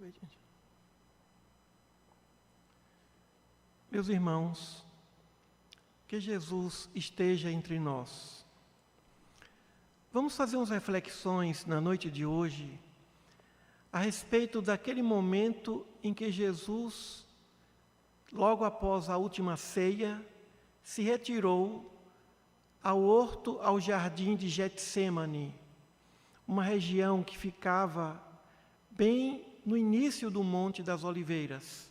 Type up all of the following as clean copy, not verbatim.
Oi, gente. Meus irmãos, que Jesus esteja entre nós. Vamos fazer umas reflexões na noite de hoje a respeito daquele momento em que Jesus, logo após a última ceia, se retirou ao jardim de Getsêmani, uma região que ficava bem no início do Monte das Oliveiras,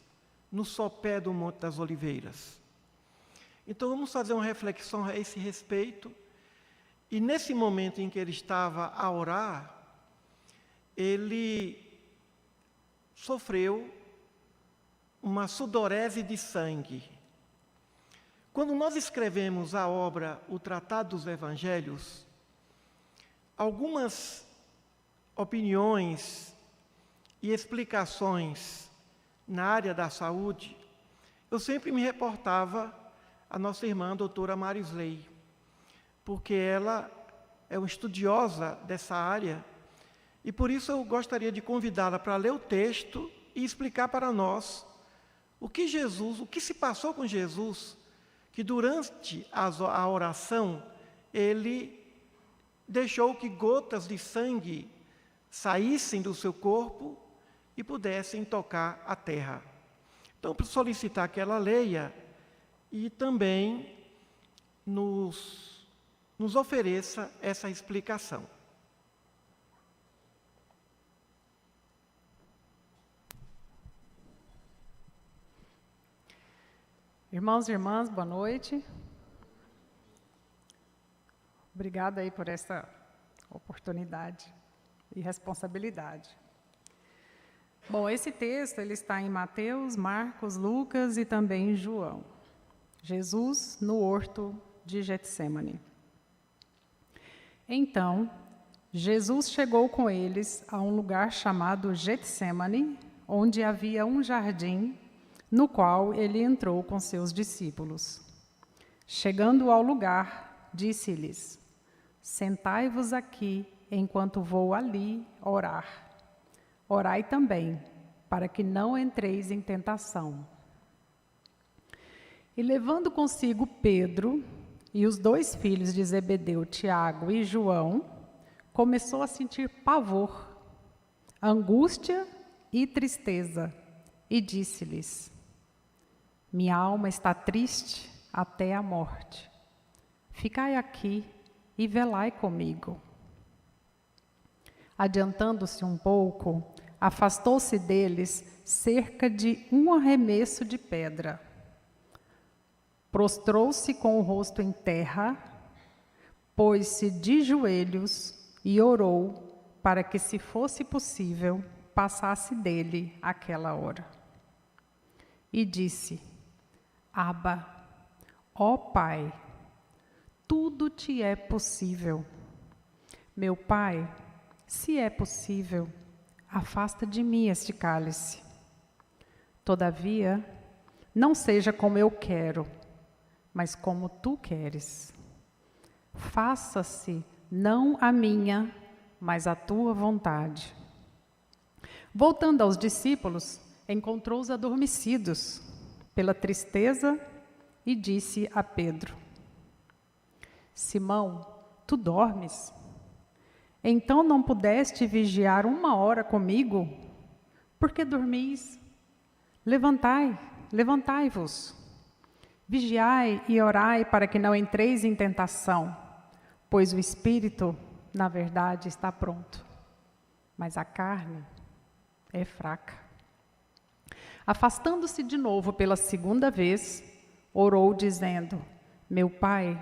no sopé do Monte das Oliveiras. Então vamos fazer uma reflexão a esse respeito. E nesse momento em que ele estava a orar, ele sofreu uma sudorese de sangue. Quando nós escrevemos a obra O Tratado dos Evangelhos, algumas opiniões e explicações na área da saúde, eu sempre me reportava à nossa irmã, a doutora Marisley, porque ela é uma estudiosa dessa área, e por isso eu gostaria de convidá-la para ler o texto e explicar para nós o que se passou com Jesus, que durante a oração, ele deixou que gotas de sangue saíssem do seu corpo e pudessem tocar a terra. Então, para solicitar que ela leia e também nos ofereça essa explicação. Irmãos e irmãs, boa noite. Obrigada aí por essa oportunidade e responsabilidade. Bom, esse texto ele está em Mateus, Marcos, Lucas e também em João. Jesus no horto de Getsêmani. Então, Jesus chegou com eles a um lugar chamado Getsêmani, onde havia um jardim, no qual ele entrou com seus discípulos. Chegando ao lugar, disse-lhes: sentai-vos aqui, enquanto vou ali orar. Orai também, para que não entreis em tentação. E levando consigo Pedro e os 2 filhos de Zebedeu, Tiago e João, começou a sentir pavor, angústia e tristeza, e disse-lhes: minha alma está triste até a morte. Ficai aqui e velai comigo. Adiantando-se um pouco, afastou-se deles cerca de um arremesso de pedra. Prostrou-se com o rosto em terra, pôs-se de joelhos e orou para que, se fosse possível, passasse dele aquela hora. E disse: Abba, ó Pai, tudo te é possível. Meu Pai, se é possível, afasta de mim este cálice. Todavia, não seja como eu quero, mas como tu queres. Faça-se não a minha, mas a tua vontade. Voltando aos discípulos, encontrou-os adormecidos pela tristeza e disse a Pedro: Simão, tu dormes? Então não pudeste vigiar 1 hora comigo? Por que dormis? Levantai-vos. Vigiai e orai para que não entreis em tentação, pois o espírito, na verdade, está pronto, mas a carne é fraca. Afastando-se de novo pela 2ª vez, orou dizendo: Meu Pai,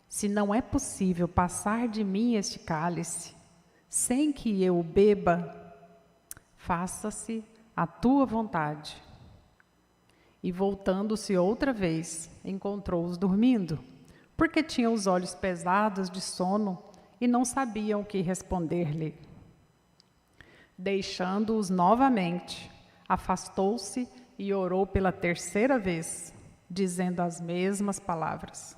se não é possível passar de mim este cálice, sem que eu o beba, faça-se a tua vontade. E voltando-se outra vez, encontrou-os dormindo, porque tinham os olhos pesados de sono e não sabiam o que responder-lhe. Deixando-os novamente, afastou-se e orou pela 3ª vez, dizendo as mesmas palavras.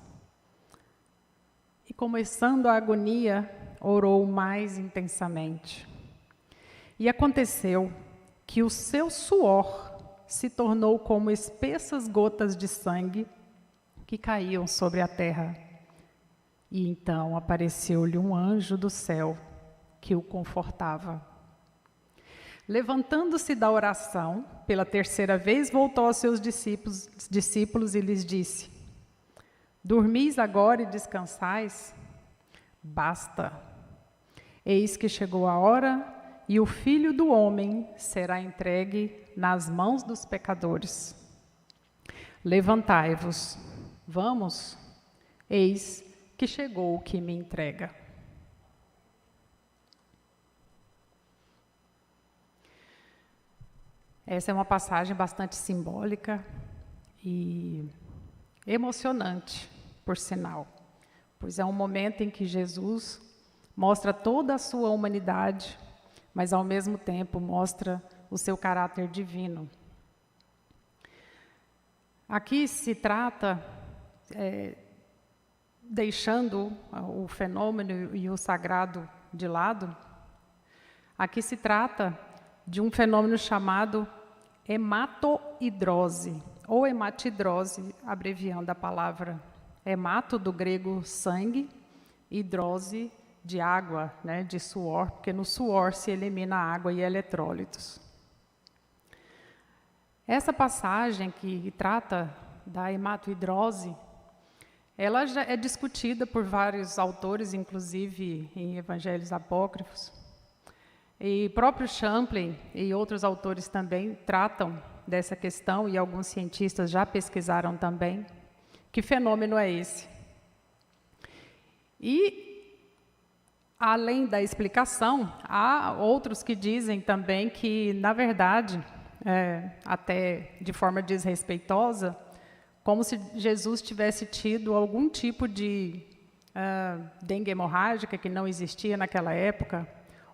E começando a agonia, orou mais intensamente. E aconteceu que o seu suor se tornou como espessas gotas de sangue que caíam sobre a terra. E então apareceu-lhe um anjo do céu que o confortava. Levantando-se da oração, pela terceira vez voltou aos seus discípulos e lhes disse: dormis agora e descansais? Basta. Eis que chegou a hora e o Filho do Homem será entregue nas mãos dos pecadores. Levantai-vos, vamos, eis que chegou o que me entrega. Essa é uma passagem bastante simbólica e emocionante, por sinal, pois é um momento em que Jesus mostra toda a sua humanidade, mas ao mesmo tempo mostra o seu caráter divino. Aqui se trata, deixando o fenômeno e o sagrado de lado, aqui se trata de um fenômeno chamado hematohidrose, ou hematidrose, abreviando a palavra hemato, do grego sangue, hidrose, de água, né, de suor, porque no suor se elimina a água e eletrólitos. Essa passagem que trata da hematohidrose, ela já é discutida por vários autores, inclusive em evangelhos apócrifos. E próprio Champlin e outros autores também tratam dessa questão, e alguns cientistas já pesquisaram também. Que fenômeno é esse? E, além da explicação, há outros que dizem também que, na verdade, até de forma desrespeitosa, como se Jesus tivesse tido algum tipo de dengue hemorrágica que não existia naquela época,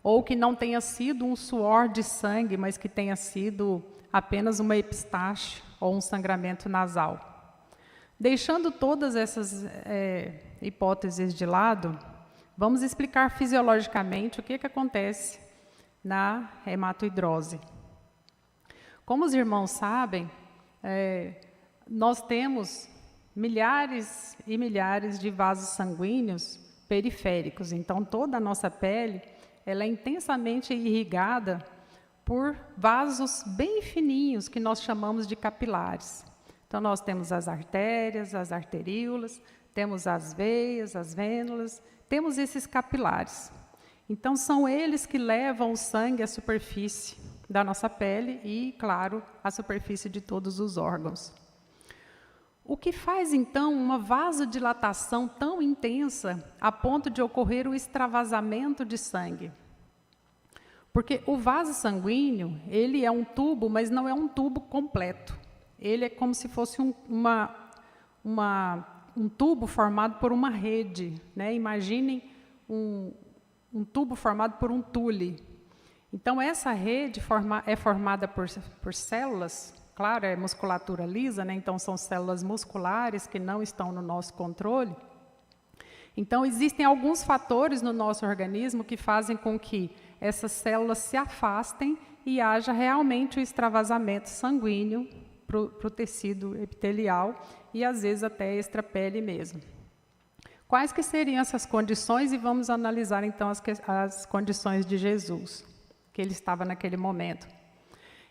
ou que não tenha sido um suor de sangue, mas que tenha sido apenas uma epistaxe ou um sangramento nasal. Deixando todas essas hipóteses de lado, vamos explicar fisiologicamente o que acontece na hematohidrose. Como os irmãos sabem, nós temos milhares e milhares de vasos sanguíneos periféricos. Então, toda a nossa pele ela é intensamente irrigada por vasos bem fininhos, que nós chamamos de capilares. Então, nós temos as artérias, as arteríolas, temos as veias, as vênulas, temos esses capilares. Então, são eles que levam o sangue à superfície da nossa pele e, claro, à superfície de todos os órgãos. O que faz, então, uma vasodilatação tão intensa a ponto de ocorrer o extravasamento de sangue? Porque o vaso sanguíneo, ele é um tubo, mas não é um tubo completo. Ele é como se fosse um tubo formado por uma rede, né? Imaginem um tubo formado por um tule. Então, essa rede é formada por células. Claro, é musculatura lisa, né? Então são células musculares que não estão no nosso controle. Então, existem alguns fatores no nosso organismo que fazem com que essas células se afastem e haja realmente o extravasamento sanguíneo para o tecido epitelial e, às vezes, até extrapele mesmo. Quais que seriam essas condições? E vamos analisar, então, as condições de Jesus, que ele estava naquele momento.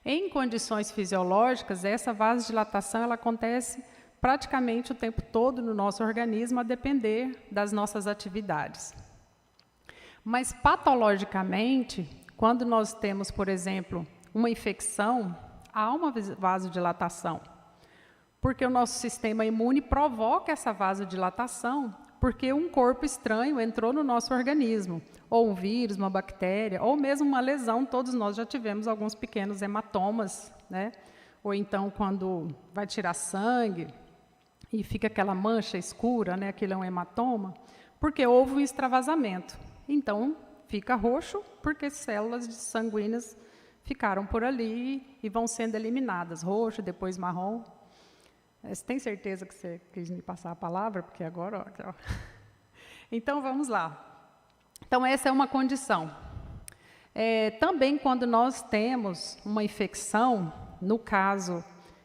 Em condições fisiológicas, essa vasodilatação ela acontece praticamente o tempo todo no nosso organismo, a depender das nossas atividades. Mas, patologicamente, quando nós temos, por exemplo, uma infecção, há uma vasodilatação, porque o nosso sistema imune provoca essa vasodilatação, porque um corpo estranho entrou no nosso organismo, ou um vírus, uma bactéria, ou mesmo uma lesão. Todos nós já tivemos alguns pequenos hematomas, né? Ou então quando vai tirar sangue e fica aquela mancha escura, né? Aquilo é um hematoma, porque houve um extravasamento. Então, fica roxo, porque células sanguíneas ficaram por ali e vão sendo eliminadas, roxo, depois marrom. Você tem certeza que você quis me passar a palavra? Porque agora... Então, vamos lá. Então, essa é uma condição. Também quando nós temos uma infecção, no caso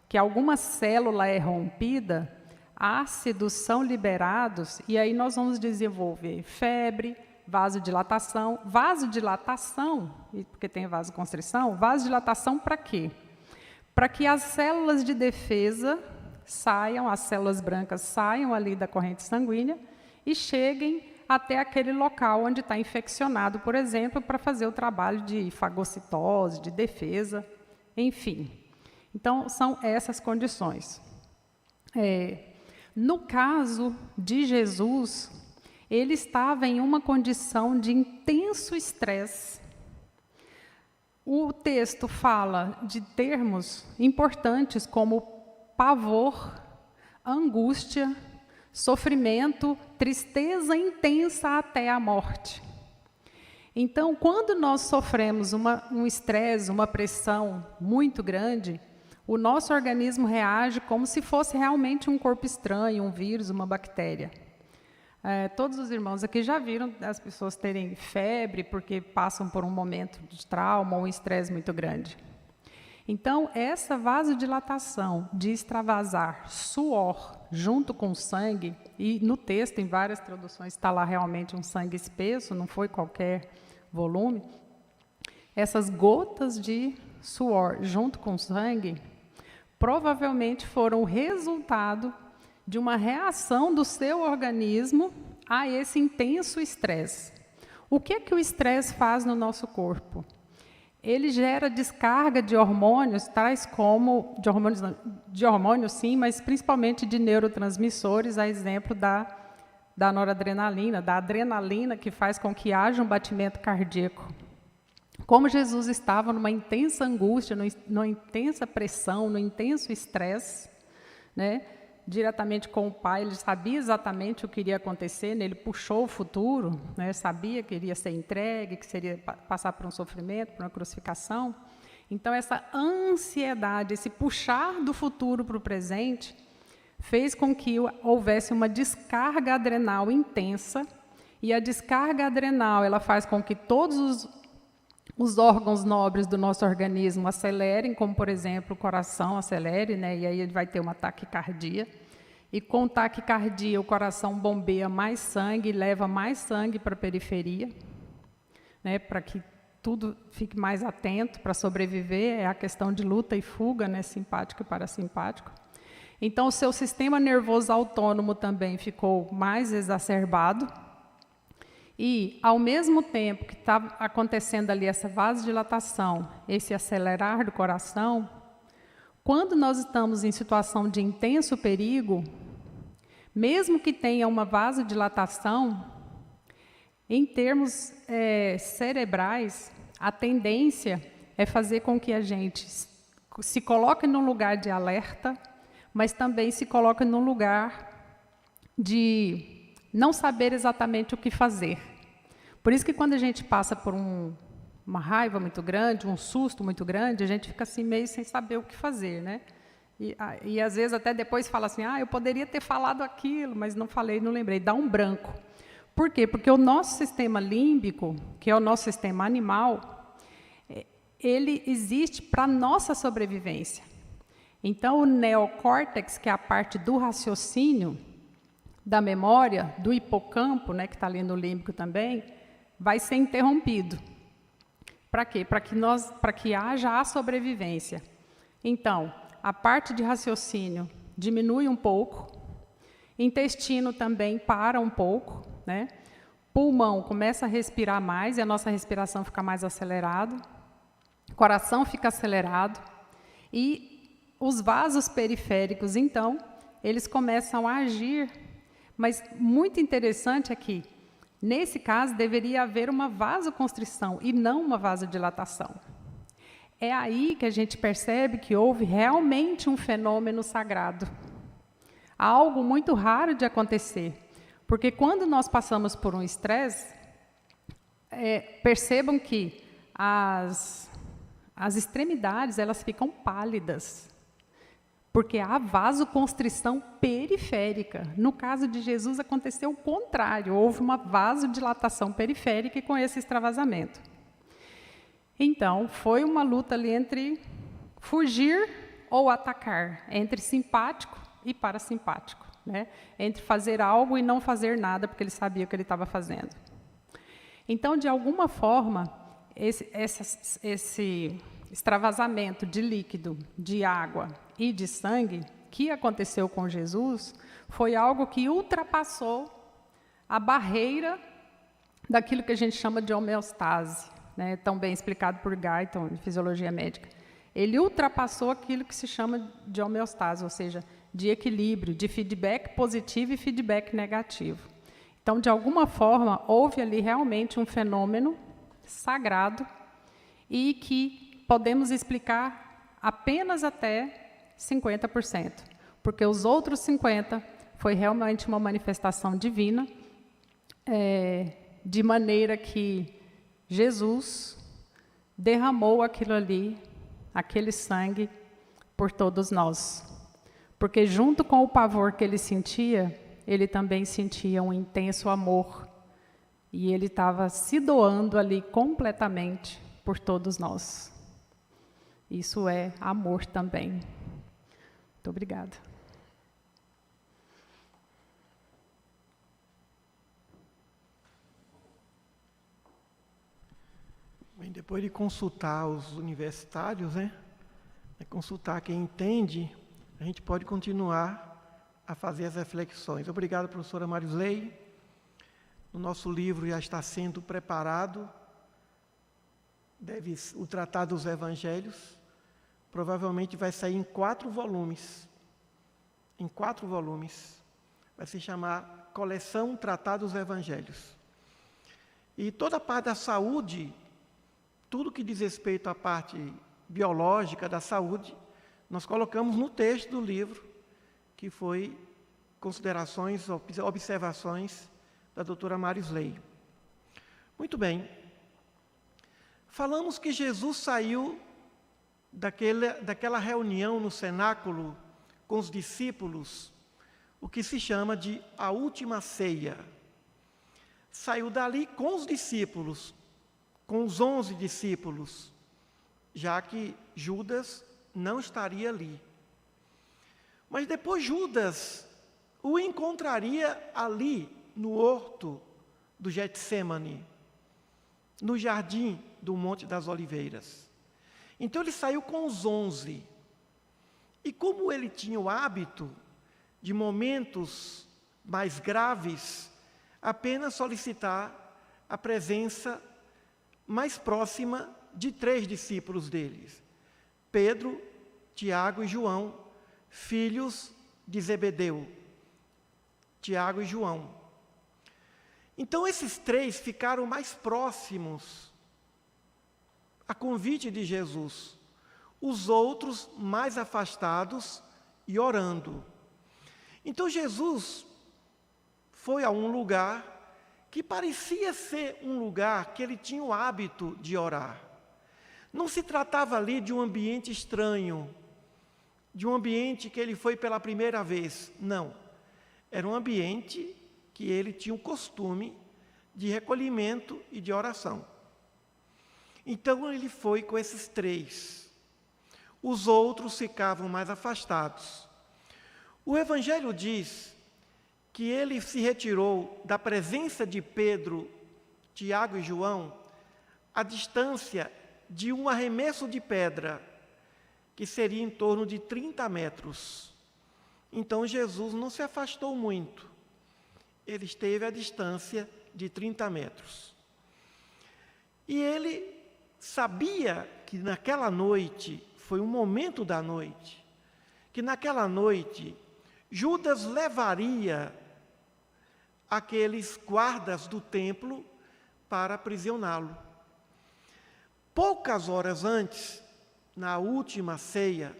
que alguma célula é rompida, ácidos são liberados e aí nós vamos desenvolver febre, vasodilatação. Vasodilatação, porque tem vasoconstrição, vasodilatação para quê? Para que as células de defesa saiam, as células brancas saiam ali da corrente sanguínea e cheguem até aquele local onde está infeccionado, por exemplo, para fazer o trabalho de fagocitose, de defesa, enfim. Então, são essas condições. No caso de Jesus, ele estava em uma condição de intenso estresse. O texto fala de termos importantes como pavor, angústia, sofrimento, tristeza intensa até a morte. Então, quando nós sofremos um estresse, uma pressão muito grande, o nosso organismo reage como se fosse realmente um corpo estranho, um vírus, uma bactéria. Todos os irmãos aqui já viram as pessoas terem febre porque passam por um momento de trauma ou um estresse muito grande. Então, essa vasodilatação de extravasar suor junto com sangue, e no texto, em várias traduções, está lá realmente um sangue espesso, não foi qualquer volume, essas gotas de suor junto com sangue, provavelmente foram o resultado de uma reação do seu organismo a esse intenso estresse. O que é que o estresse faz no nosso corpo? Ele gera descarga de hormônios, tais como, de hormônios sim, mas principalmente de neurotransmissores, a exemplo da noradrenalina, da adrenalina, que faz com que haja um batimento cardíaco. Como Jesus estava numa intensa angústia, numa intensa pressão, num intenso estresse, né, diretamente com o Pai, ele sabia exatamente o que iria acontecer, né, ele puxou o futuro, né, sabia que iria ser entregue, que seria passar por um sofrimento, por uma crucificação. Então, essa ansiedade, esse puxar do futuro para o presente, fez com que houvesse uma descarga adrenal intensa, e a descarga adrenal ela faz com que todos os órgãos nobres do nosso organismo acelerem, como, por exemplo, o coração acelere, né, e aí ele vai ter uma taquicardia. E com taquicardia, o coração bombeia mais sangue, leva mais sangue para a periferia, né, para que tudo fique mais atento para sobreviver. É a questão de luta e fuga, né, simpático e parasimpático. Então, o seu sistema nervoso autônomo também ficou mais exacerbado. E, ao mesmo tempo que estava acontecendo ali essa vasodilatação, esse acelerar do coração, quando nós estamos em situação de intenso perigo, mesmo que tenha uma vasodilatação, em termos cerebrais, a tendência é fazer com que a gente se coloque num lugar de alerta, mas também se coloque num lugar de não saber exatamente o que fazer. Por isso que quando a gente passa por uma raiva muito grande, um susto muito grande, a gente fica assim meio sem saber o que fazer, né? E às vezes até depois fala assim, eu poderia ter falado aquilo, mas não falei, não lembrei, dá um branco. Por quê? Porque o nosso sistema límbico, que é o nosso sistema animal, ele existe para a nossa sobrevivência. Então, o neocórtex, que é a parte do raciocínio, da memória, do hipocampo, né, que está ali no límbico também, vai ser interrompido. Para quê? Para que haja a sobrevivência. Então, a parte de raciocínio diminui um pouco, intestino também para um pouco, né? Pulmão começa a respirar mais e a nossa respiração fica mais acelerada, coração fica acelerado e os vasos periféricos, então, eles começam a agir. Mas muito interessante é que, nesse caso, deveria haver uma vasoconstrição e não uma vasodilatação. É aí que a gente percebe que houve realmente um fenômeno sagrado. Algo muito raro de acontecer. Porque quando nós passamos por um estresse, percebam que as extremidades elas ficam pálidas. Porque há vasoconstrição periférica. No caso de Jesus, aconteceu o contrário. Houve uma vasodilatação periférica e com esse extravasamento. Então, foi uma luta ali entre fugir ou atacar, entre simpático e parasimpático, né? Entre fazer algo e não fazer nada, porque ele sabia o que ele estava fazendo. Então, de alguma forma, esse extravasamento de líquido, de água e de sangue que aconteceu com Jesus foi algo que ultrapassou a barreira daquilo que a gente chama de homeostase, né? Tão bem explicado por Guyton, em Fisiologia Médica. Ele ultrapassou aquilo que se chama de homeostase, ou seja, de equilíbrio, de feedback positivo e feedback negativo. Então, de alguma forma, houve ali realmente um fenômeno sagrado e que podemos explicar apenas até 50%, porque os outros 50% foi realmente uma manifestação divina, de maneira que Jesus derramou aquilo ali, aquele sangue, por todos nós. Porque junto com o pavor que ele sentia, ele também sentia um intenso amor. E ele estava se doando ali completamente por todos nós. Isso é amor também. Muito obrigada. Bem, depois de consultar os universitários, né? Consultar quem entende, a gente pode continuar a fazer as reflexões. Obrigado, professora Marisley. O nosso livro já está sendo preparado, o Tratado dos Evangelhos, provavelmente vai sair em 4 volumes. Em 4 volumes. Vai se chamar Coleção Tratado dos Evangelhos. E toda a parte da saúde, tudo que diz respeito à parte biológica da saúde, nós colocamos no texto do livro, que foi considerações, observações da doutora Marisley. Muito bem. Falamos que Jesus saiu daquela reunião no cenáculo com os discípulos, o que se chama de a última ceia. Saiu dali com os discípulos, com os 11 discípulos, já que Judas não estaria ali. Mas depois Judas o encontraria ali, no horto do Getsêmani, no jardim do Monte das Oliveiras. Então ele saiu com os 11. E como ele tinha o hábito de momentos mais graves, apenas solicitar a presença mais próxima de 3 discípulos deles, Pedro, Tiago e João, filhos de Zebedeu, Tiago e João. Então esses 3 ficaram mais próximos a convite de Jesus, os outros mais afastados e orando. Então Jesus foi a um lugar que parecia ser um lugar que ele tinha o hábito de orar. Não se tratava ali de um ambiente estranho, de um ambiente que ele foi pela primeira vez. Não. Era um ambiente que ele tinha o costume de recolhimento e de oração. Então ele foi com esses 3. Os outros ficavam mais afastados. O Evangelho diz que ele se retirou da presença de Pedro, Tiago e João, à distância de um arremesso de pedra, que seria em torno de 30 metros. Então Jesus não se afastou muito, ele esteve à distância de 30 metros. E ele sabia que naquela noite, foi um momento da noite, que naquela noite Judas levaria aqueles guardas do templo para aprisioná-lo. Poucas horas antes, na última ceia,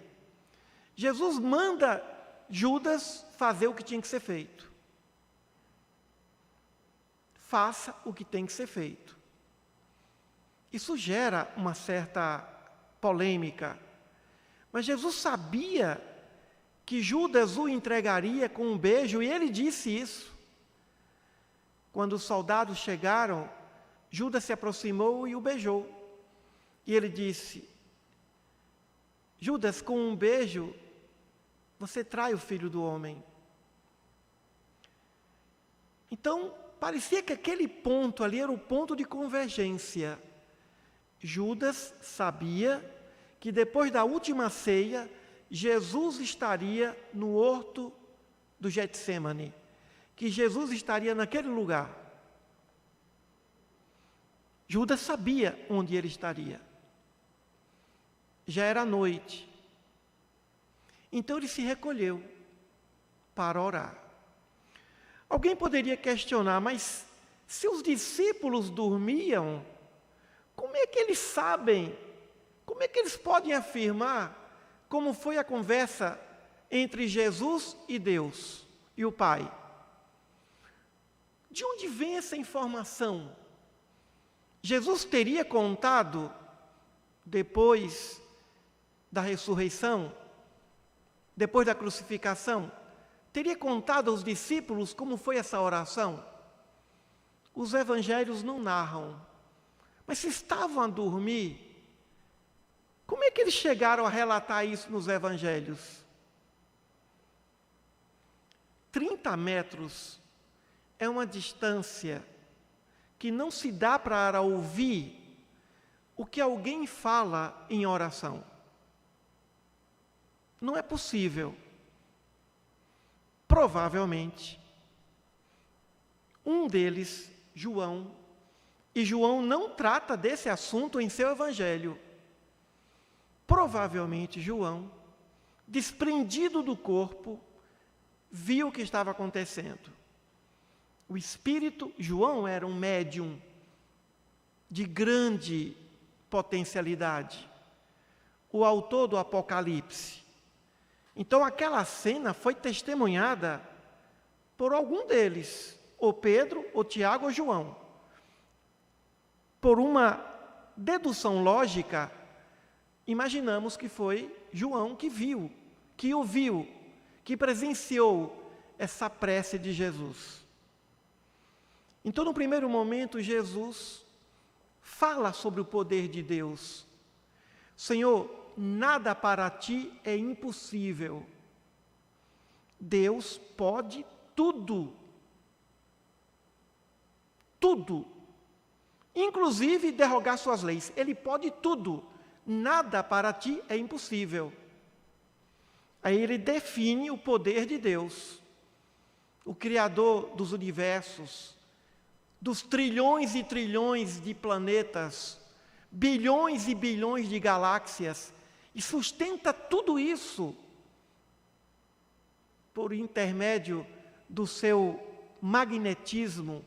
Jesus manda Judas fazer o que tinha que ser feito. Faça o que tem que ser feito. Isso gera uma certa polêmica, mas Jesus sabia que Judas o entregaria com um beijo, e ele disse isso. Quando os soldados chegaram, Judas se aproximou e o beijou. E ele disse: Judas, com um beijo, você trai o Filho do Homem. Então, parecia que aquele ponto ali era o ponto de convergência. Judas sabia que depois da última ceia, Jesus estaria no horto do Getsêmani, que Jesus estaria naquele lugar. Judas sabia onde ele estaria. Já era noite. Então ele se recolheu para orar. Alguém poderia questionar, mas se os discípulos dormiam, como é que eles sabem? Como é que eles podem afirmar como foi a conversa entre Jesus e Deus e o Pai? De onde vem essa informação? Jesus teria contado, depois da ressurreição, depois da crucificação, teria contado aos discípulos como foi essa oração? Os evangelhos não narram. Mas se estavam a dormir, como é que eles chegaram a relatar isso nos evangelhos? 30 metros é uma distância que não se dá para ouvir o que alguém fala em oração. Não é possível. Provavelmente, um deles, João, e João não trata desse assunto em seu evangelho. Provavelmente João, desprendido do corpo, viu o que estava acontecendo. O espírito, João era um médium de grande potencialidade, o autor do Apocalipse. Então aquela cena foi testemunhada por algum deles, ou Pedro, ou Tiago, ou João. Por uma dedução lógica, imaginamos que foi João que viu, que ouviu, que presenciou essa prece de Jesus. Então, no primeiro momento, Jesus fala sobre o poder de Deus. Senhor, nada para ti é impossível. Deus pode tudo. Tudo. Inclusive derrogar suas leis. Ele pode tudo. Nada para ti é impossível. Aí ele define o poder de Deus, o Criador dos universos, dos trilhões e trilhões de planetas, bilhões e bilhões de galáxias, e sustenta tudo isso por intermédio do seu magnetismo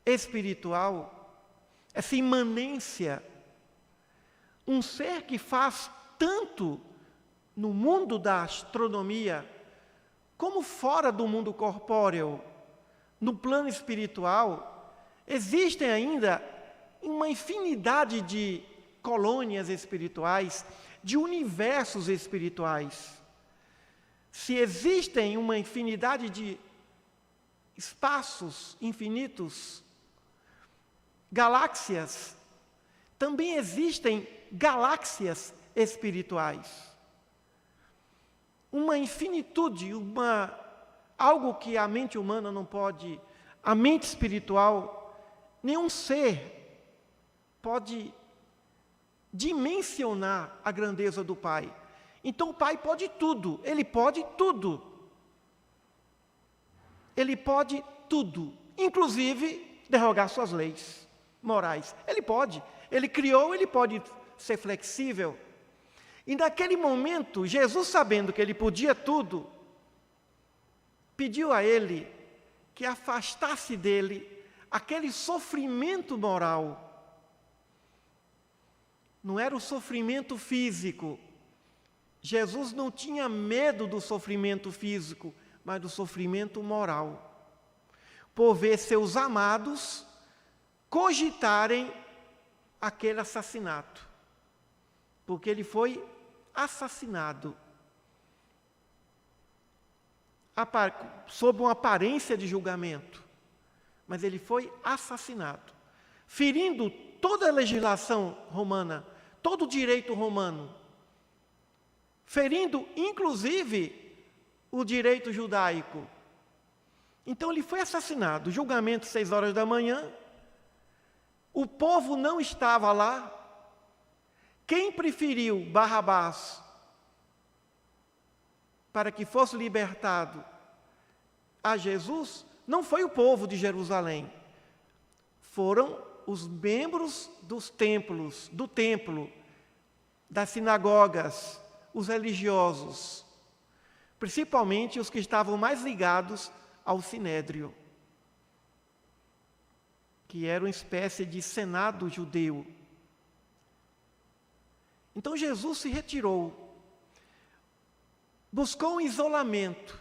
espiritual, essa imanência. Um ser que faz tanto no mundo da astronomia, como fora do mundo corpóreo, no plano espiritual, existem ainda uma infinidade de colônias espirituais, de universos espirituais. Se existem uma infinidade de espaços infinitos, galáxias, também existem galáxias espirituais. Uma infinitude, algo que a mente humana não pode, a mente espiritual, nenhum ser pode dimensionar a grandeza do Pai. Então o Pai pode tudo, Ele pode tudo. Ele pode tudo, inclusive derrogar suas leis morais. Ele pode, Ele criou, Ele pode ser flexível. E naquele momento, Jesus, sabendo que Ele podia tudo, pediu a Ele que afastasse dele aquele sofrimento moral. Não era o sofrimento físico. Jesus não tinha medo do sofrimento físico, mas do sofrimento moral. Por ver seus amados cogitarem aquele assassinato. Porque ele foi assassinado sob uma aparência de julgamento, mas ele foi assassinado, ferindo toda a legislação romana, todo o direito romano, ferindo, inclusive, o direito judaico. Então ele foi assassinado, julgamento 6 horas da manhã, o povo não estava lá. Quem preferiu Barrabás para que fosse libertado a Jesus não foi o povo de Jerusalém, foram os membros dos templos, do templo, das sinagogas, os religiosos, principalmente os que estavam mais ligados ao Sinédrio, que era uma espécie de senado judeu. Então Jesus se retirou, buscou um isolamento,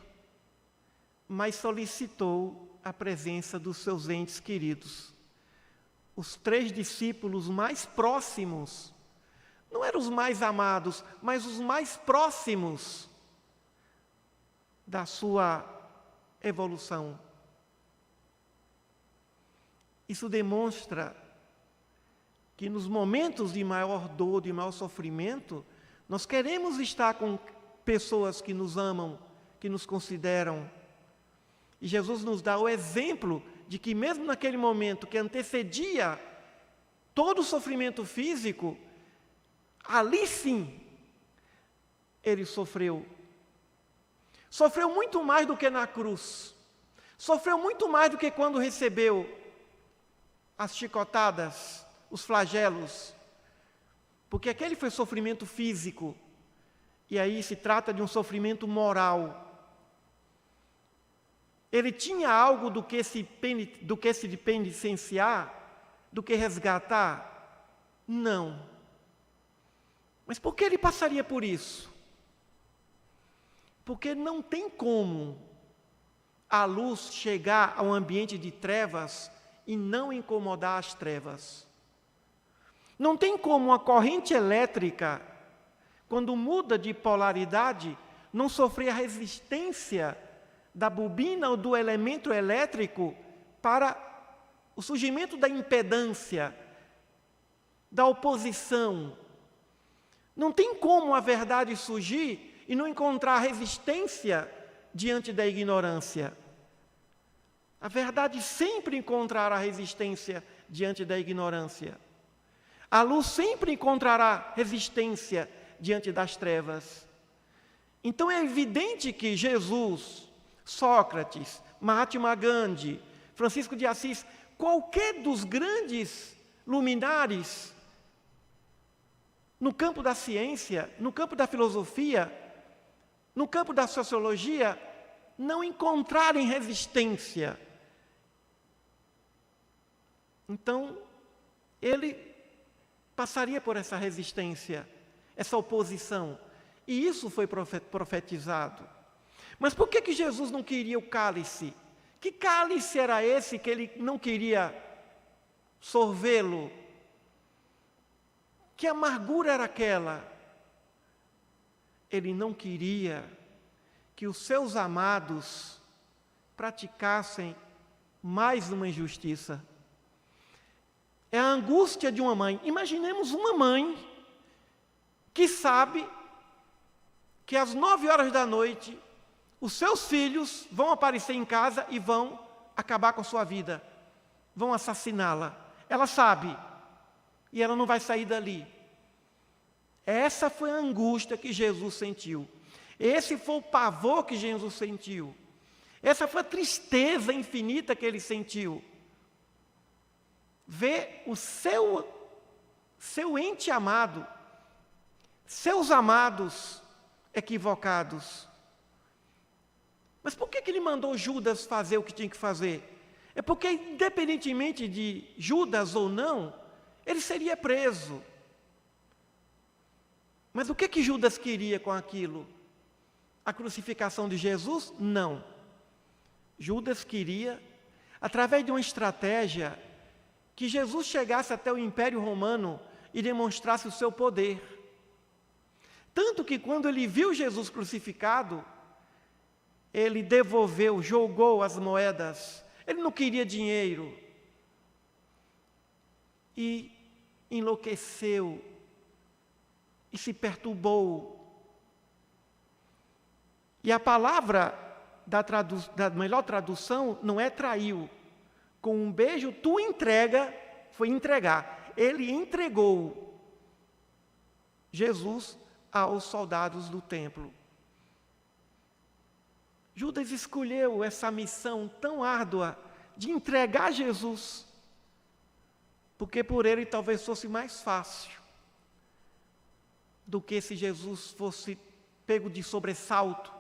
mas solicitou a presença dos seus entes queridos. Os 3 discípulos mais próximos, não eram os mais amados, mas os mais próximos da sua evolução. Isso demonstra que nos momentos de maior dor, de maior sofrimento, nós queremos estar com pessoas que nos amam, que nos consideram. E Jesus nos dá o exemplo de que mesmo naquele momento que antecedia todo o sofrimento físico, ali sim, ele sofreu. Sofreu muito mais do que na cruz. Sofreu muito mais do que quando recebeu as chicotadas, os flagelos, porque aquele foi sofrimento físico, e aí se trata de um sofrimento moral. Ele tinha algo do que se penitenciar, do que resgatar? Não. Mas por que ele passaria por isso? Porque não tem como a luz chegar a um ambiente de trevas e não incomodar as trevas. Não tem como uma corrente elétrica, quando muda de polaridade, não sofrer a resistência da bobina ou do elemento elétrico para o surgimento da impedância, da oposição. Não tem como a verdade surgir e não encontrar resistência diante da ignorância. A verdade sempre encontrará resistência diante da ignorância. A luz sempre encontrará resistência diante das trevas. Então é evidente que Jesus, Sócrates, Mahatma Gandhi, Francisco de Assis, qualquer dos grandes luminares no campo da ciência, no campo da filosofia, no campo da sociologia, não encontrarem resistência. Então, ele passaria por essa resistência, essa oposição. E isso foi profetizado. Mas por que Jesus não queria o cálice? Que cálice era esse que ele não queria sorvê-lo? Que amargura era aquela? Ele não queria que os seus amados praticassem mais uma injustiça. É a angústia de uma mãe. Imaginemos uma mãe que sabe que às 9 horas da noite os seus filhos vão aparecer em casa e vão acabar com a sua vida, vão assassiná-la. Ela sabe, e ela não vai sair dali. Essa foi a angústia que Jesus sentiu. Esse foi o pavor que Jesus sentiu. Essa foi a tristeza infinita que ele sentiu. Ver o seu ente amado, seus amados equivocados. Mas por que ele mandou Judas fazer o que tinha que fazer? É porque, independentemente de Judas ou não, ele seria preso. Mas o que Judas queria com aquilo? A crucificação de Jesus? Não. Judas queria, através de uma estratégia, que Jesus chegasse até o Império Romano e demonstrasse o seu poder. Tanto que quando ele viu Jesus crucificado, ele devolveu, jogou as moedas. Ele não queria dinheiro. E enlouqueceu e se perturbou. E a palavra da melhor tradução não é traiu. Com um beijo, tu entrega, foi entregar. Ele entregou Jesus aos soldados do templo. Judas escolheu essa missão tão árdua de entregar Jesus, porque por ele talvez fosse mais fácil do que se Jesus fosse pego de sobressalto.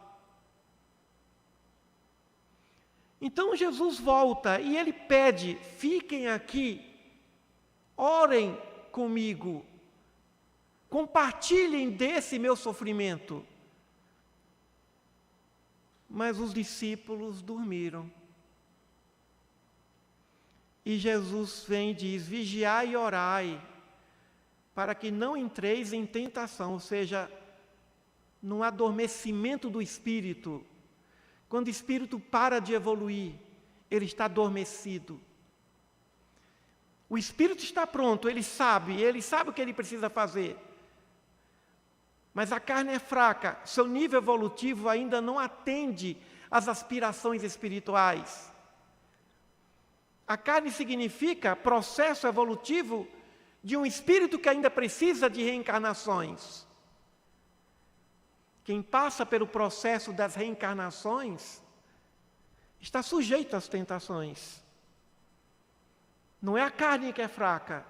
Então Jesus volta e ele pede: fiquem aqui, orem comigo, compartilhem desse meu sofrimento. Mas os discípulos dormiram. E Jesus vem e diz: vigiai e orai, para que não entreis em tentação, ou seja, no adormecimento do espírito. Quando o espírito para de evoluir, ele está adormecido. O espírito está pronto, ele sabe o que ele precisa fazer. Mas a carne é fraca, seu nível evolutivo ainda não atende às aspirações espirituais. A carne significa processo evolutivo de um espírito que ainda precisa de reencarnações. Quem passa pelo processo das reencarnações está sujeito às tentações. Não é a carne que é fraca,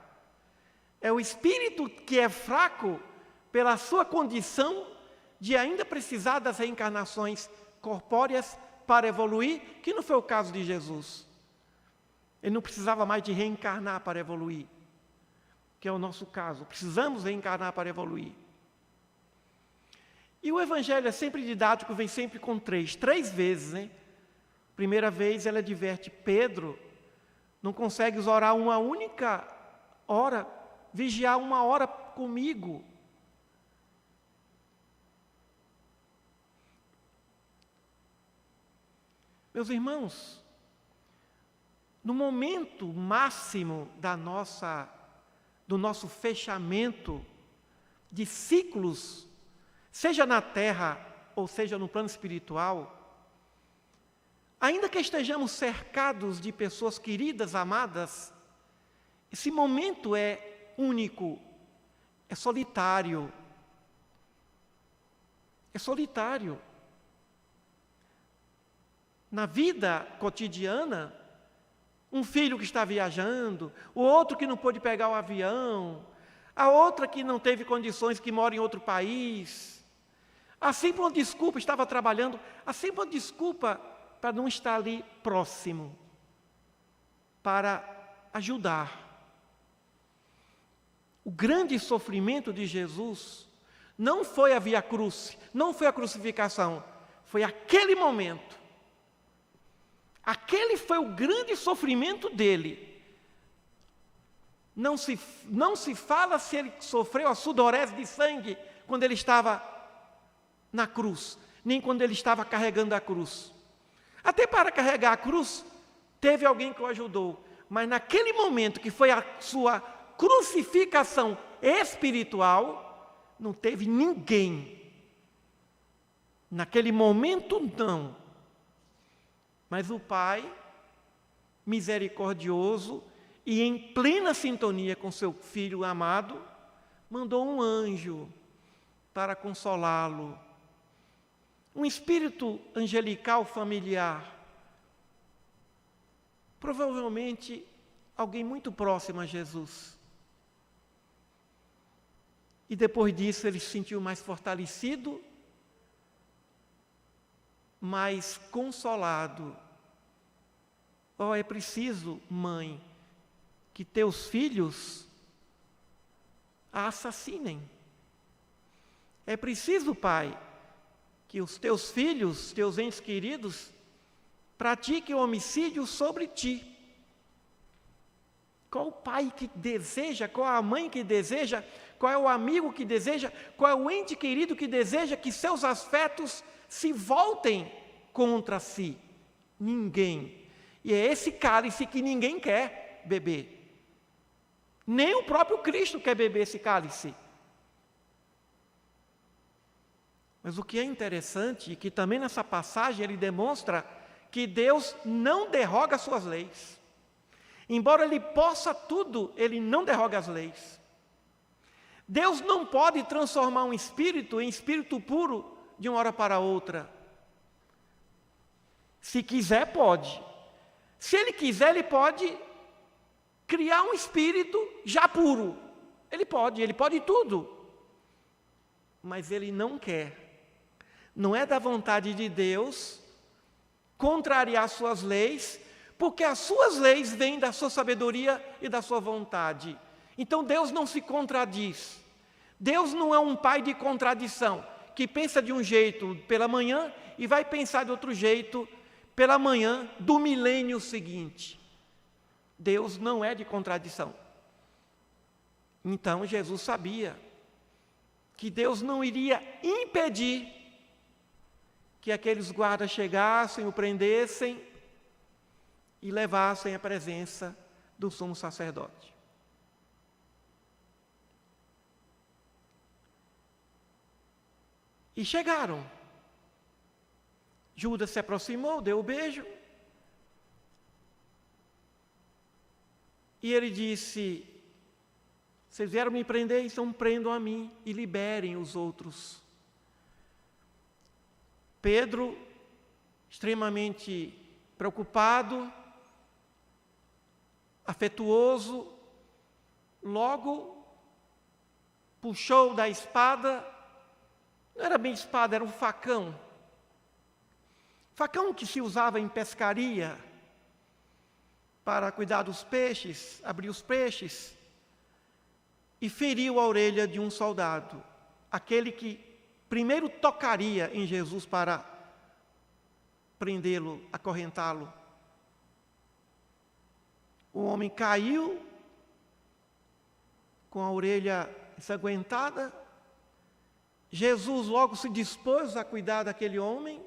é o espírito que é fraco pela sua condição de ainda precisar das reencarnações corpóreas para evoluir, que não foi o caso de Jesus. Ele não precisava mais de reencarnar para evoluir, que é o nosso caso. Precisamos reencarnar para evoluir. E o Evangelho é sempre didático, vem sempre com três vezes, né? Primeira vez, ela adverte: Pedro, não consegues orar uma única hora, vigiar uma hora comigo. Meus irmãos, no momento máximo do nosso fechamento de ciclos, seja na terra ou seja no plano espiritual, ainda que estejamos cercados de pessoas queridas, amadas, esse momento é único, é solitário. É solitário. Na vida cotidiana, um filho que está viajando, o outro que não pôde pegar o avião, a outra que não teve condições, que mora em outro país. Há sempre uma desculpa, estava trabalhando, há sempre uma desculpa para não estar ali próximo, para ajudar. O grande sofrimento de Jesus não foi a via crucis, não foi a crucificação, foi aquele momento. Aquele foi o grande sofrimento dele. Não se fala se ele sofreu a sudorese de sangue quando ele estava na cruz, nem quando ele estava carregando a cruz. Até para carregar a cruz, teve alguém que o ajudou. Mas naquele momento que foi a sua crucificação espiritual, não teve ninguém. Naquele momento, não. Mas o Pai, misericordioso e em plena sintonia com seu Filho amado, mandou um anjo para consolá-lo. Um espírito angelical familiar. Provavelmente alguém muito próximo a Jesus. E depois disso ele se sentiu mais fortalecido, mais consolado. É preciso, mãe, que teus filhos a assassinem. É preciso, pai, que os teus filhos, teus entes queridos, pratiquem o homicídio sobre ti. Qual o pai que deseja, qual a mãe que deseja, qual é o amigo que deseja, qual é o ente querido que deseja que seus afetos se voltem contra si? Ninguém. E é esse cálice que ninguém quer beber. Nem o próprio Cristo quer beber esse cálice. Mas o que é interessante, e que também nessa passagem ele demonstra que Deus não derroga as suas leis. Embora Ele possa tudo, Ele não derroga as leis. Deus não pode transformar um espírito em espírito puro de uma hora para outra. Se quiser, pode. Se Ele quiser, Ele pode criar um espírito já puro. Ele pode tudo. Mas Ele não quer. Não é da vontade de Deus contrariar suas leis, porque as suas leis vêm da sua sabedoria e da sua vontade. Então Deus não se contradiz. Deus não é um pai de contradição, que pensa de um jeito pela manhã e vai pensar de outro jeito pela manhã do milênio seguinte. Deus não é de contradição. Então Jesus sabia que Deus não iria impedir que aqueles guardas chegassem, o prendessem e levassem à presença do sumo sacerdote. E chegaram. Judas se aproximou, deu o beijo. E ele disse: vocês vieram me prender, então prendam a mim e liberem os outros. Pedro, extremamente preocupado, afetuoso, logo puxou da espada. Não era bem espada, era um facão. Facão que se usava em pescaria para cuidar dos peixes, abrir os peixes, e feriu a orelha de um soldado, aquele que primeiro tocaria em Jesus para prendê-lo, acorrentá-lo. O homem caiu com a orelha ensanguentada. Jesus logo se dispôs a cuidar daquele homem,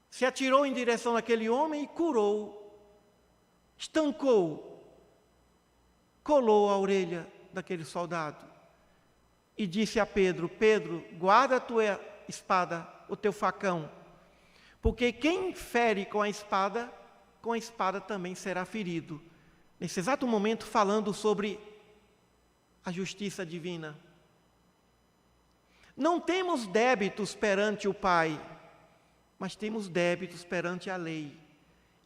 se atirou em direção àquele homem e curou, estancou, colou a orelha daquele soldado e disse a Pedro: Pedro, guarda a tua espada, o teu facão, porque quem fere com a espada também será ferido. Nesse exato momento, falando sobre a justiça divina. Não temos débitos perante o Pai, mas temos débitos perante a lei.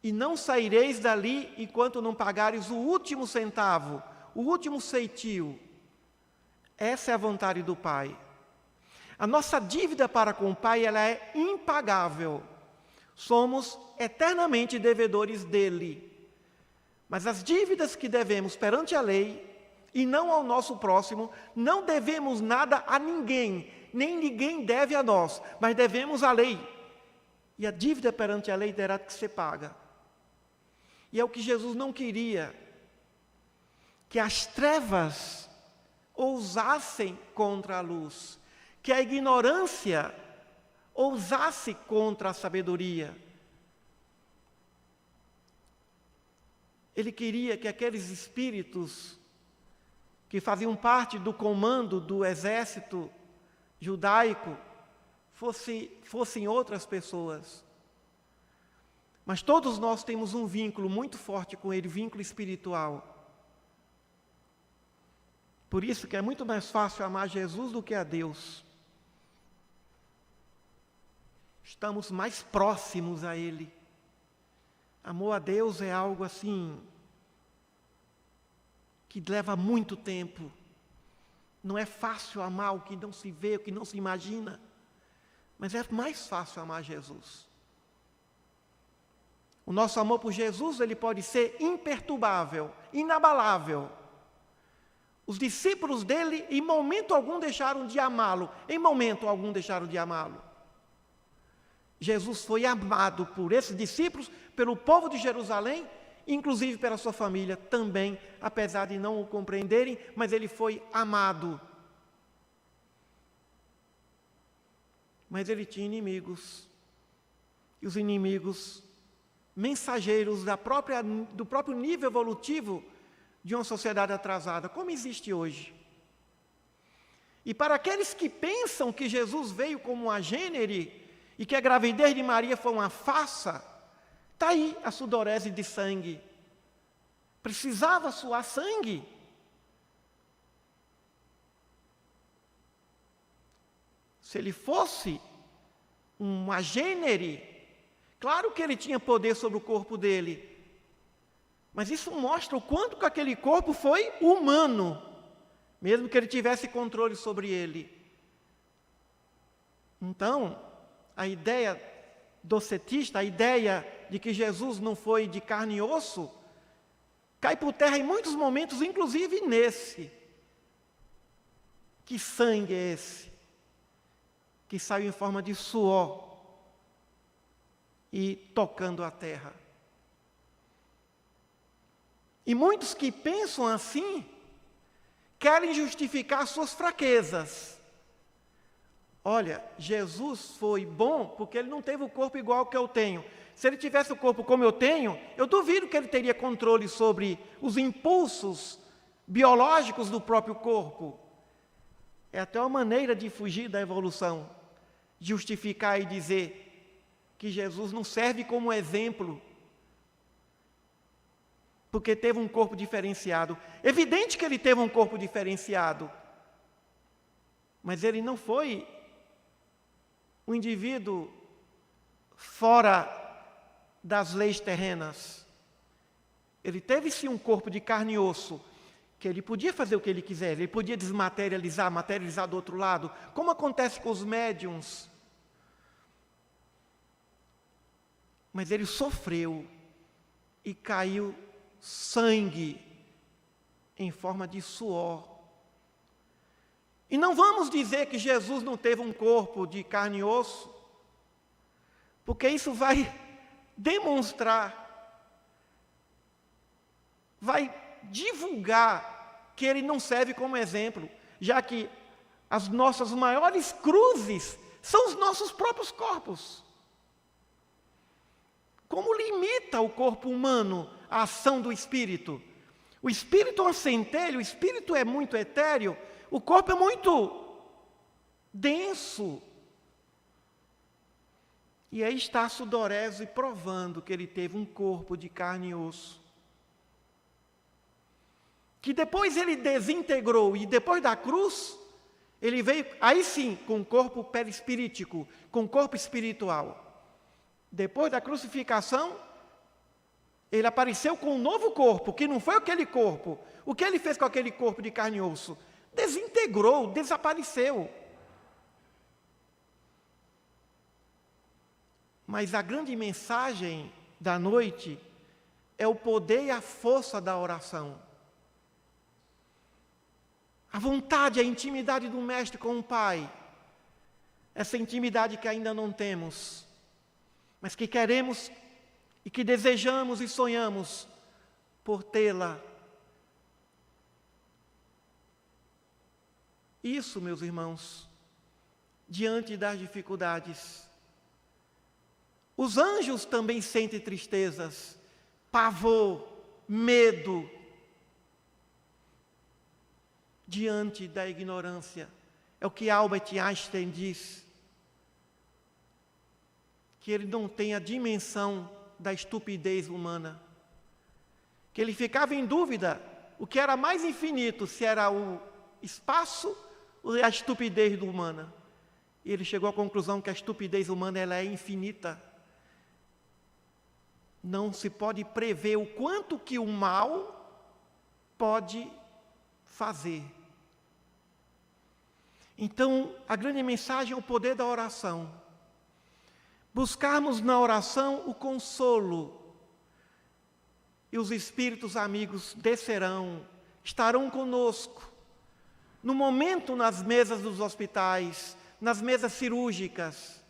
E não saireis dali enquanto não pagares o último centavo, o último ceitil. Essa é a vontade do Pai. A nossa dívida para com o Pai, ela é impagável. Somos eternamente devedores dele. Mas as dívidas que devemos perante a lei, e não ao nosso próximo, não devemos nada a ninguém, nem ninguém deve a nós, mas devemos à lei. E a dívida perante a lei terá que ser paga. E é o que Jesus não queria, que as trevas ousassem contra a luz, que a ignorância ousasse contra a sabedoria. Ele queria que aqueles espíritos que faziam parte do comando do exército judaico fossem outras pessoas. Mas todos nós temos um vínculo muito forte com ele, vínculo espiritual. Por isso que é muito mais fácil amar Jesus do que a Deus. Estamos mais próximos a Ele. Amor a Deus é algo assim que leva muito tempo. Não é fácil amar o que não se vê, o que não se imagina. Mas é mais fácil amar Jesus. O nosso amor por Jesus, ele pode ser imperturbável, inabalável. Os discípulos dele, em momento algum, deixaram de amá-lo. Em momento algum, deixaram de amá-lo. Jesus foi amado por esses discípulos, pelo povo de Jerusalém, inclusive pela sua família também, apesar de não o compreenderem, mas ele foi amado. Mas ele tinha inimigos. E os inimigos, mensageiros do próprio nível evolutivo de uma sociedade atrasada, como existe hoje. E para aqueles que pensam que Jesus veio como uma gênere e que a gravidez de Maria foi uma farsa, está aí a sudorese de sangue. Precisava suar sangue. Se ele fosse uma gênere, claro que ele tinha poder sobre o corpo dele, mas isso mostra o quanto que aquele corpo foi humano, mesmo que ele tivesse controle sobre ele. Então, a ideia docetista, a ideia de que Jesus não foi de carne e osso, cai por terra em muitos momentos, inclusive nesse. Que sangue é esse? Que saiu em forma de suor e tocando a terra. E muitos que pensam assim, querem justificar suas fraquezas. Olha, Jesus foi bom porque ele não teve o corpo igual ao que eu tenho. Se ele tivesse o corpo como eu tenho, eu duvido que ele teria controle sobre os impulsos biológicos do próprio corpo. É até uma maneira de fugir da evolução, justificar e dizer que Jesus não serve como exemplo, porque teve um corpo diferenciado. Evidente que ele teve um corpo diferenciado, mas ele não foi um indivíduo fora das leis terrenas. Ele teve sim um corpo de carne e osso, que ele podia fazer o que ele quisesse, ele podia desmaterializar, materializar do outro lado, como acontece com os médiuns. Mas ele sofreu e caiu sangue em forma de suor. E não vamos dizer que Jesus não teve um corpo de carne e osso, porque isso vai demonstrar, vai divulgar que ele não serve como exemplo, já que as nossas maiores cruzes são os nossos próprios corpos. Como limita o corpo humano a ação do espírito? O espírito é uma centelha, o espírito é muito etéreo, o corpo é muito denso. E aí está Sudorese provando que ele teve um corpo de carne e osso, que depois ele desintegrou, e depois da cruz, ele veio, aí sim, com o corpo perispirítico, com o corpo espiritual. Depois da crucificação, ele apareceu com um novo corpo, que não foi aquele corpo. O que ele fez com aquele corpo de carne e osso? Desintegrou, desapareceu. Mas a grande mensagem da noite é o poder e a força da oração. A vontade, a intimidade do Mestre com o Pai. Essa intimidade que ainda não temos, mas que queremos e que desejamos e sonhamos por tê-la. Isso, meus irmãos, diante das dificuldades. Os anjos também sentem tristezas, pavor, medo, diante da ignorância. É o que Albert Einstein diz, que ele não tem a dimensão da estupidez humana, que ele ficava em dúvida o que era mais infinito, se era o espaço ou a estupidez humana. E ele chegou à conclusão que a estupidez humana ela é infinita. Não se pode prever o quanto que o mal pode fazer. Então, a grande mensagem é o poder da oração. Buscarmos na oração o consolo, e os espíritos amigos descerão, estarão conosco, no momento nas mesas dos hospitais, nas mesas cirúrgicas,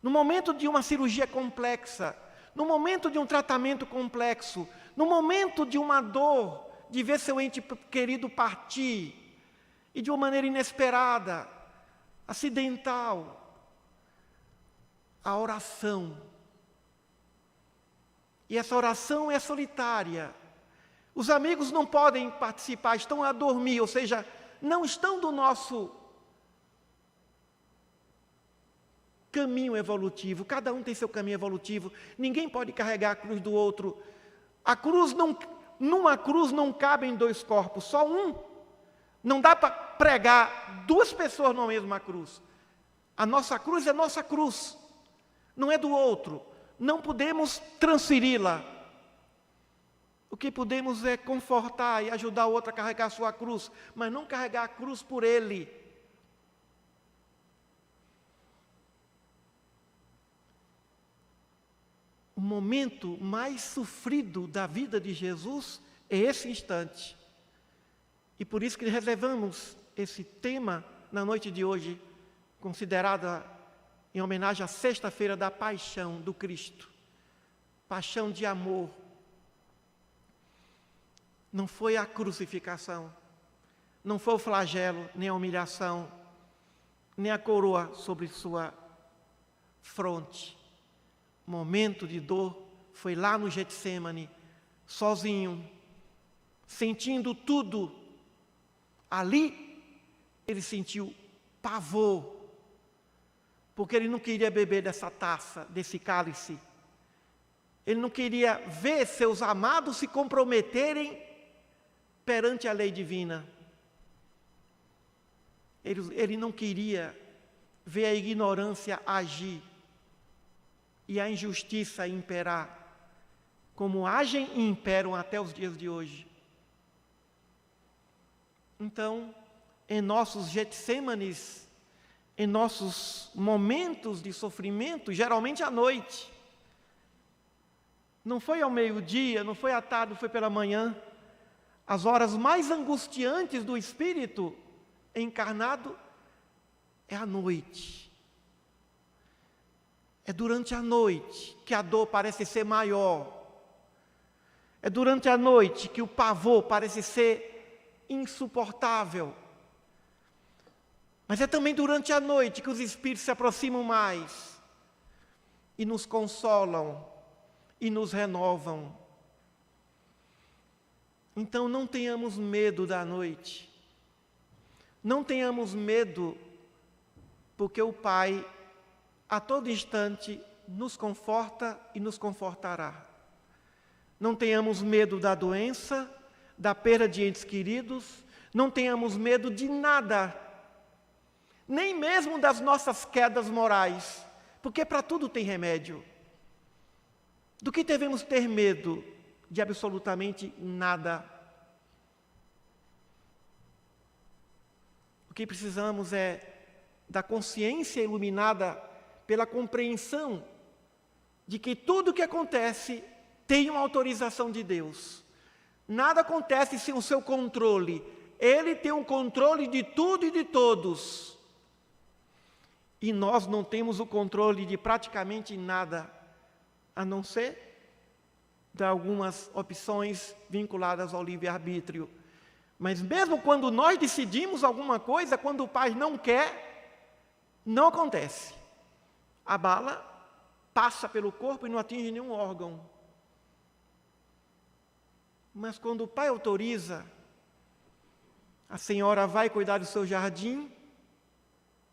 no momento de uma cirurgia complexa, no momento de um tratamento complexo, no momento de uma dor, de ver seu ente querido partir, e de uma maneira inesperada, acidental, a oração. E essa oração é solitária, Os amigos não podem participar, estão a dormir, ou seja, não estão do nosso caminho evolutivo. Cada um tem seu caminho evolutivo. Ninguém pode carregar a cruz do outro. Numa cruz não cabem dois corpos, só um. Não dá para pregar duas pessoas na mesma cruz. A nossa cruz é nossa cruz, não é do outro. Não podemos transferi-la. O que podemos é confortar e ajudar o outro a carregar a sua cruz, mas não carregar a cruz por ele. O momento mais sofrido da vida de Jesus é esse instante. E por isso que reservamos esse tema na noite de hoje, considerada em homenagem à sexta-feira da paixão do Cristo. Paixão de amor. Não foi a crucificação, não foi o flagelo, nem a humilhação, nem a coroa sobre sua fronte. O momento de dor foi lá no Getsêmani, sozinho, sentindo tudo. Ali ele sentiu pavor, porque ele não queria beber dessa taça, desse cálice. Ele não queria ver seus amados se comprometerem perante a lei divina. Ele não queria ver a ignorância agir e a injustiça imperar, como agem e imperam até os dias de hoje. Então, em nossos Getsêmanes, em nossos momentos de sofrimento, geralmente à noite, não foi ao meio-dia, não foi à tarde, não foi pela manhã, as horas mais angustiantes do Espírito encarnado é à noite. É durante a noite que a dor parece ser maior. É durante a noite que o pavor parece ser insuportável. Mas é também durante a noite que os Espíritos se aproximam mais e nos consolam e nos renovam. Então não tenhamos medo da noite. Não tenhamos medo, porque o Pai a todo instante nos conforta e nos confortará. Não tenhamos medo da doença, da perda de entes queridos, não tenhamos medo de nada, nem mesmo das nossas quedas morais, porque para tudo tem remédio. Do que devemos ter medo? De absolutamente nada. O que precisamos é da consciência iluminada pela compreensão de que tudo o que acontece tem uma autorização de Deus. Nada acontece sem o seu controle. Ele tem um controle de tudo e de todos. E nós não temos o controle de praticamente nada, a não ser de algumas opções vinculadas ao livre-arbítrio. Mas mesmo quando nós decidimos alguma coisa, quando o Pai não quer, não acontece. A bala passa pelo corpo e não atinge nenhum órgão. Mas quando o Pai autoriza, a senhora vai cuidar do seu jardim,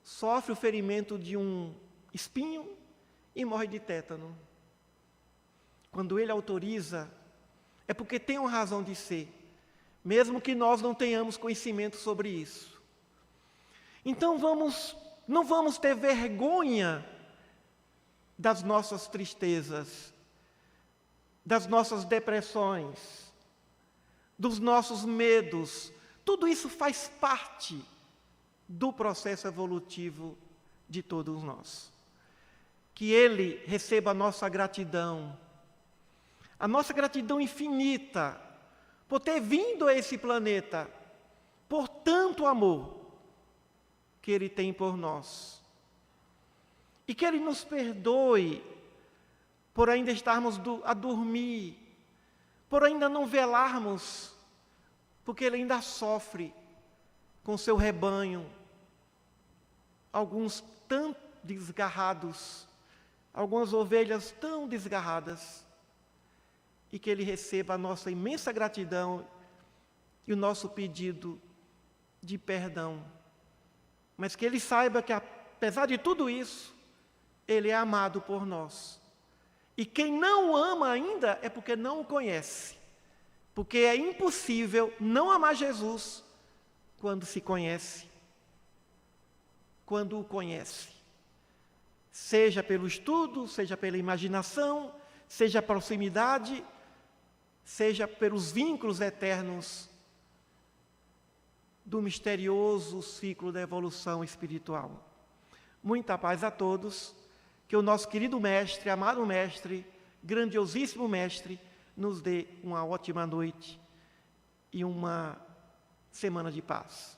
sofre o ferimento de um espinho e morre de tétano. Quando Ele autoriza, é porque tem uma razão de ser, mesmo que nós não tenhamos conhecimento sobre isso. Então não vamos ter vergonha das nossas tristezas, das nossas depressões, dos nossos medos. Tudo isso faz parte do processo evolutivo de todos nós. Que Ele receba a nossa gratidão infinita, por ter vindo a esse planeta, por tanto amor que Ele tem por nós. E que Ele nos perdoe por ainda estarmos a dormir, por ainda não velarmos, porque Ele ainda sofre com seu rebanho, alguns tão desgarrados, algumas ovelhas tão desgarradas. e que Ele receba a nossa imensa gratidão e o nosso pedido de perdão. Mas que Ele saiba que, apesar de tudo isso, Ele é amado por nós. E quem não o ama ainda é porque não o conhece. Porque é impossível não amar Jesus quando se conhece, quando o conhece. Seja pelo estudo, seja pela imaginação, seja a proximidade, seja pelos vínculos eternos do misterioso ciclo da evolução espiritual. Muita paz a todos, que o nosso querido mestre, amado mestre, grandiosíssimo mestre, nos dê uma ótima noite e uma semana de paz.